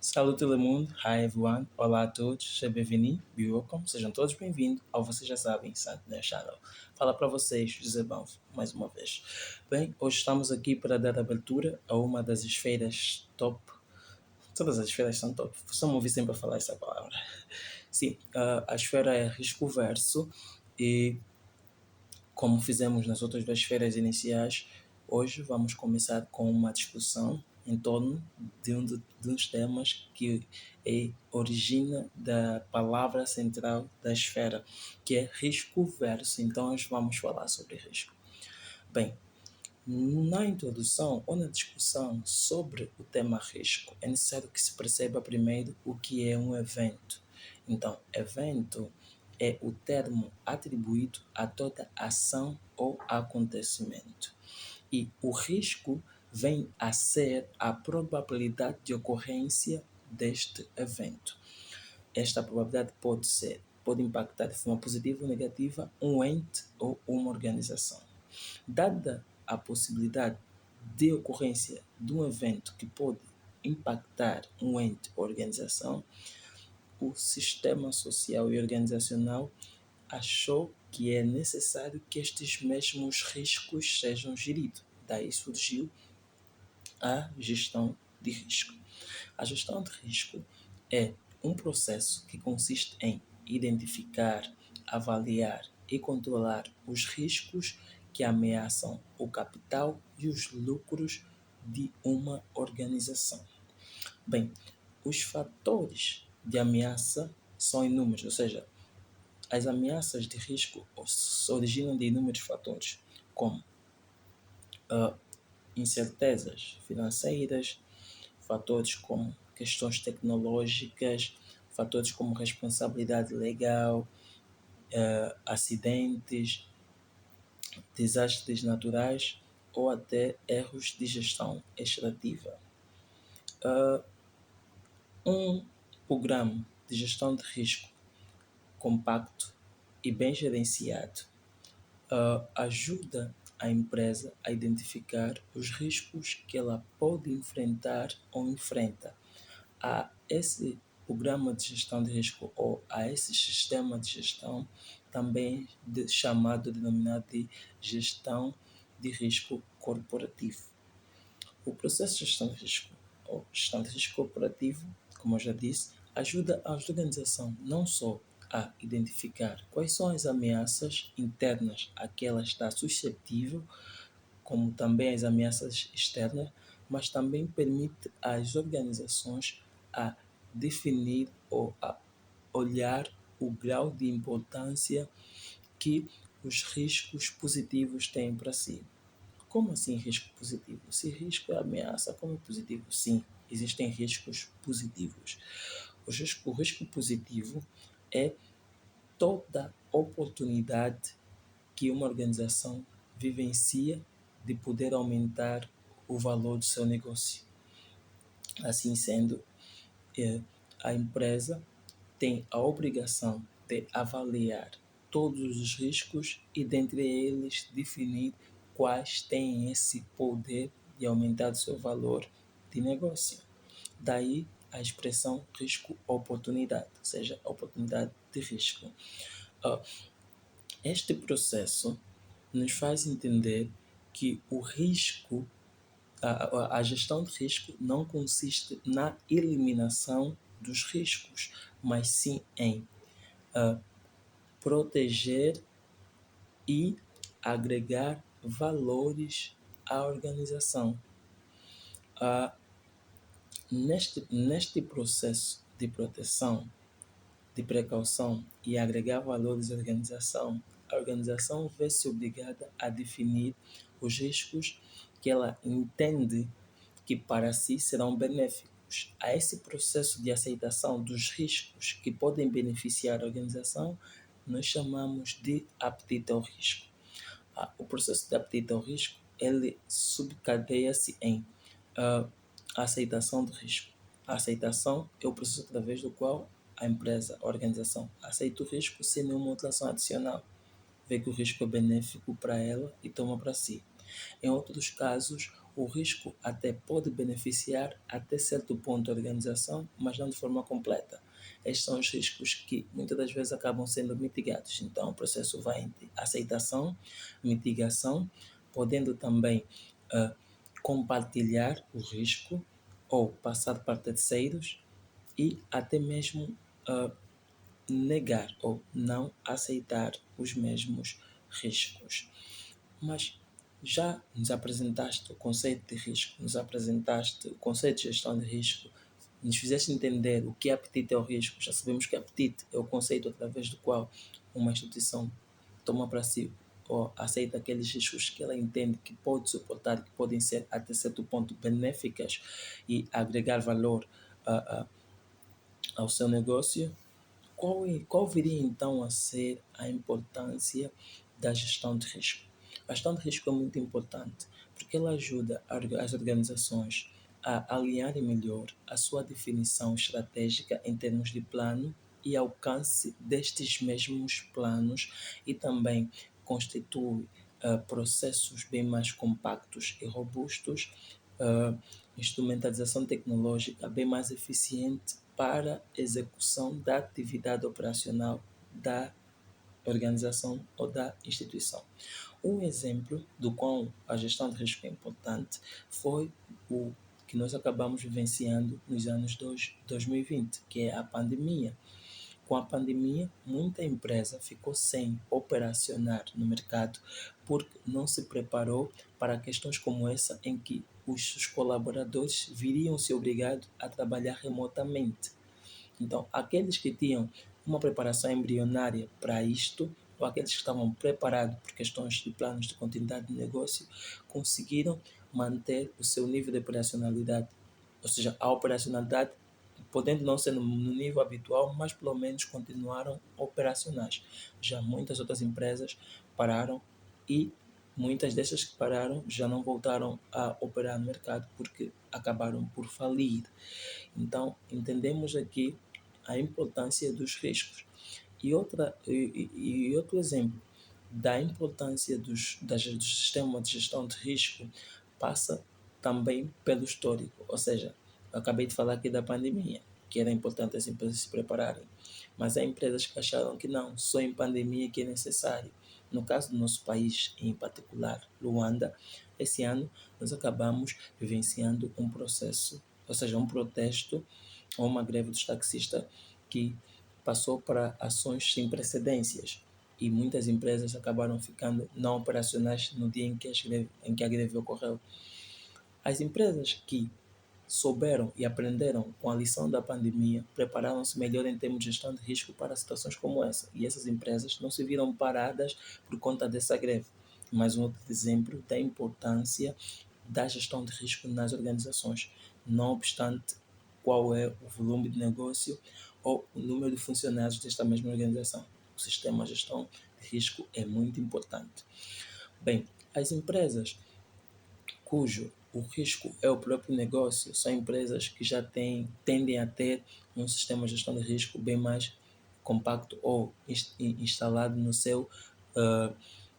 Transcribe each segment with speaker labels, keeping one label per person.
Speaker 1: Salut todo mundo, hi everyone, olá a todos, seja bem-vindo, be welcome, sejam todos bem-vindos ao Vocês Já Sabem Santo Channel. Fala para vocês, José Banff, mais uma vez. Bem, hoje estamos aqui para dar abertura a uma das esferas top. Todas as esferas são top, só me ouvi sempre a falar essa palavra. Sim, a esfera é risco verso e como fizemos nas outras duas esferas iniciais, hoje vamos começar com uma discussão em torno de uns temas que origina da palavra central da esfera, que é risco verso. Então, hoje vamos falar sobre risco. Bem, na introdução ou na discussão sobre o tema risco, é necessário que se perceba primeiro o que é um evento. Então, evento é o termo atribuído a toda ação ou acontecimento. E o risco vem a ser a probabilidade de ocorrência deste evento. Esta probabilidade pode impactar de forma positiva ou negativa um ente ou uma organização. Dada a possibilidade de ocorrência de um evento que pode impactar um ente ou organização, o sistema social e organizacional achou que é necessário que estes mesmos riscos sejam geridos. Daí surgiu a gestão de risco. A gestão de risco é um processo que consiste em identificar, avaliar e controlar os riscos que ameaçam o capital e os lucros de uma organização. Bem, os fatores de ameaça são inúmeros, ou seja, as ameaças de risco se originam de inúmeros fatores, como incertezas financeiras, fatores como questões tecnológicas, fatores como responsabilidade legal, acidentes, desastres naturais ou até erros de gestão extrativa. Um programa de gestão de risco compacto e bem gerenciado ajuda a empresa a identificar os riscos que ela pode enfrentar ou enfrenta. A esse programa de gestão de risco ou a esse sistema de gestão também denominado de gestão de risco corporativo. O processo de gestão de risco ou gestão de risco corporativo, como eu já disse, ajuda a organização não só a identificar quais são as ameaças internas a que ela está suscetível, como também as ameaças externas, mas também permite às organizações a definir ou a olhar o grau de importância que os riscos positivos têm para si. Como assim risco positivo? Se risco é ameaça, como é positivo? Sim, existem riscos positivos. O risco positivo é toda oportunidade que uma organização vivencia de poder aumentar o valor do seu negócio. Assim sendo, a empresa tem a obrigação de avaliar todos os riscos e, dentre eles, definir quais têm esse poder de aumentar o seu valor de negócio. Daí a expressão risco-oportunidade, ou seja, oportunidade de risco. Este processo nos faz entender que o risco, a gestão de risco não consiste na eliminação dos riscos, mas sim em proteger e agregar valores à organização. Neste processo de proteção, de precaução e agregar valores à organização, a organização vê-se obrigada a definir os riscos que ela entende que para si serão benéficos. A esse processo de aceitação dos riscos que podem beneficiar a organização, nós chamamos de apetite ao risco. O processo de apetite ao risco, ele subcadeia-se em a aceitação do risco. A aceitação é o processo através do qual a empresa, a organização, aceita o risco sem nenhuma outra ação adicional. Vê que o risco é benéfico para ela e toma para si. Em outros casos, o risco até pode beneficiar até certo ponto a organização, mas não de forma completa. Estes são os riscos que muitas das vezes acabam sendo mitigados. Então, o processo vai entre aceitação, mitigação, podendo também uh, compartilhar o risco ou passar para terceiros e até mesmo uh, negar ou não aceitar os mesmos riscos. Mas já nos apresentaste o conceito de risco, nos apresentaste o conceito de gestão de risco, nos fizeste entender o que é apetite ao risco. Já sabemos que apetite é o conceito através do qual uma instituição toma para si ou aceita aqueles riscos que ela entende que pode suportar, que podem ser até certo ponto benéficas e agregar valor ao seu negócio. Qual viria então a ser a importância da gestão de risco? A gestão de risco é muito importante porque ela ajuda as organizações a alinharem melhor a sua definição estratégica em termos de plano e alcance destes mesmos planos e também constitui processos bem mais compactos e robustos, instrumentalização tecnológica bem mais eficiente para execução da atividade operacional da organização ou da instituição. Um exemplo do qual a gestão de risco é importante foi o que nós acabamos vivenciando nos anos 2020, que é a pandemia. Com a pandemia, muita empresa ficou sem operacionar no mercado porque não se preparou para questões como essa em que os seus colaboradores viriam ser obrigados a trabalhar remotamente. Então, aqueles que tinham uma preparação embrionária para isto, ou aqueles que estavam preparados por questões de planos de continuidade de negócio, conseguiram manter o seu nível de operacionalidade, ou seja, a operacionalidade podendo não ser no nível habitual, mas pelo menos continuaram operacionais. Já muitas outras empresas pararam e muitas dessas que pararam já não voltaram a operar no mercado porque acabaram por falir. Então, entendemos aqui a importância dos riscos. E outro exemplo da importância do sistema de gestão de risco passa também pelo histórico. Ou seja, eu acabei de falar aqui da pandemia, que era importante as empresas se prepararem. Mas há empresas que acharam que não, só em pandemia que é necessário. No caso do nosso país, em particular, Luanda, esse ano nós acabamos vivenciando um processo, ou seja, um protesto ou uma greve dos taxistas que passou para ações sem precedências e muitas empresas acabaram ficando não operacionais no dia em que a greve ocorreu. As empresas que souberam e aprenderam com a lição da pandemia prepararam-se melhor em termos de gestão de risco para situações como essa. E essas empresas não se viram paradas por conta dessa greve. Mais um outro exemplo da importância da gestão de risco nas organizações, não obstante qual é o volume de negócio ou o número de funcionários desta mesma organização. O sistema de gestão de risco é muito importante. Bem, as empresas cujo o risco é o próprio negócio são empresas que já tendem a ter um sistema de gestão de risco bem mais compacto ou instalado no seu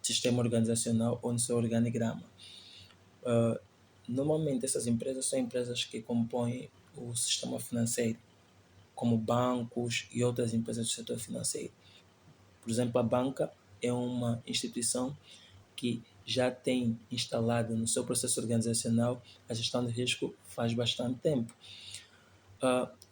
Speaker 1: sistema organizacional ou no seu organigrama. Normalmente essas empresas são empresas que compõem o sistema financeiro, como bancos e outras empresas do setor financeiro. Por exemplo, a banca é uma instituição que já tem instalado no seu processo organizacional a gestão de risco faz bastante tempo.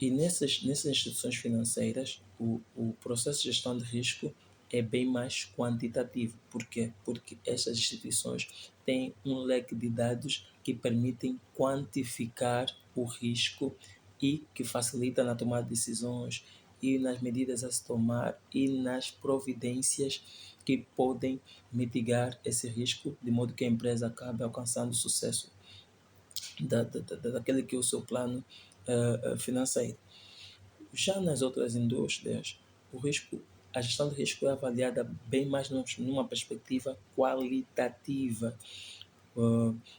Speaker 1: E nessas instituições financeiras, o processo de gestão de risco é bem mais quantitativo. Por quê? Porque estas instituições têm um leque de dados que permitem quantificar o risco e que facilita na tomada de decisões e nas medidas a se tomar e nas providências que podem mitigar esse risco, de modo que a empresa acabe alcançando o sucesso daquele que é o seu plano financeiro. Já nas outras indústrias, a gestão de risco é avaliada bem mais numa perspectiva qualitativa,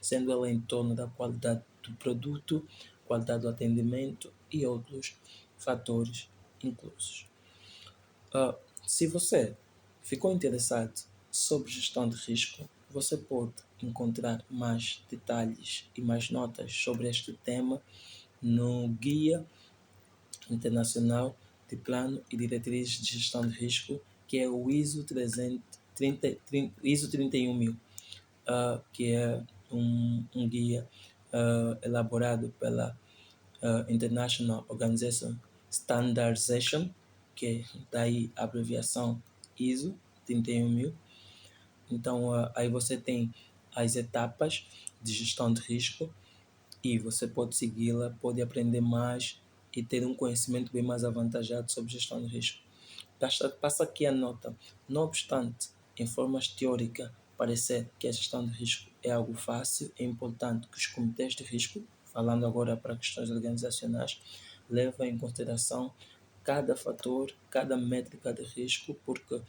Speaker 1: sendo ela em torno da qualidade do produto, qualidade do atendimento e outros fatores inclusos. Se você ficou interessado sobre gestão de risco, você pode encontrar mais detalhes e mais notas sobre este tema no Guia Internacional de Plano e Diretrizes de Gestão de Risco, que é o ISO 31000, que é um guia elaborado pela International Organization Standardization, que é daí a abreviação ISO 31000. Então, aí você tem as etapas de gestão de risco e você pode segui-la, pode aprender mais e ter um conhecimento bem mais avantajado sobre gestão de risco. Passa aqui a nota. Não obstante, em formas teóricas, parecer que a gestão de risco é algo fácil, é importante que os comitês de risco, falando agora para questões organizacionais, levem em consideração cada fator, cada métrica de risco, porque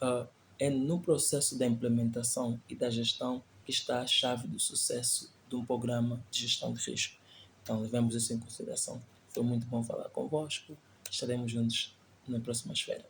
Speaker 1: ah, é no processo da implementação e da gestão que está a chave do sucesso de um programa de gestão de risco. Então, levemos isso em consideração. Foi muito bom falar convosco. Estaremos juntos na próxima esfera.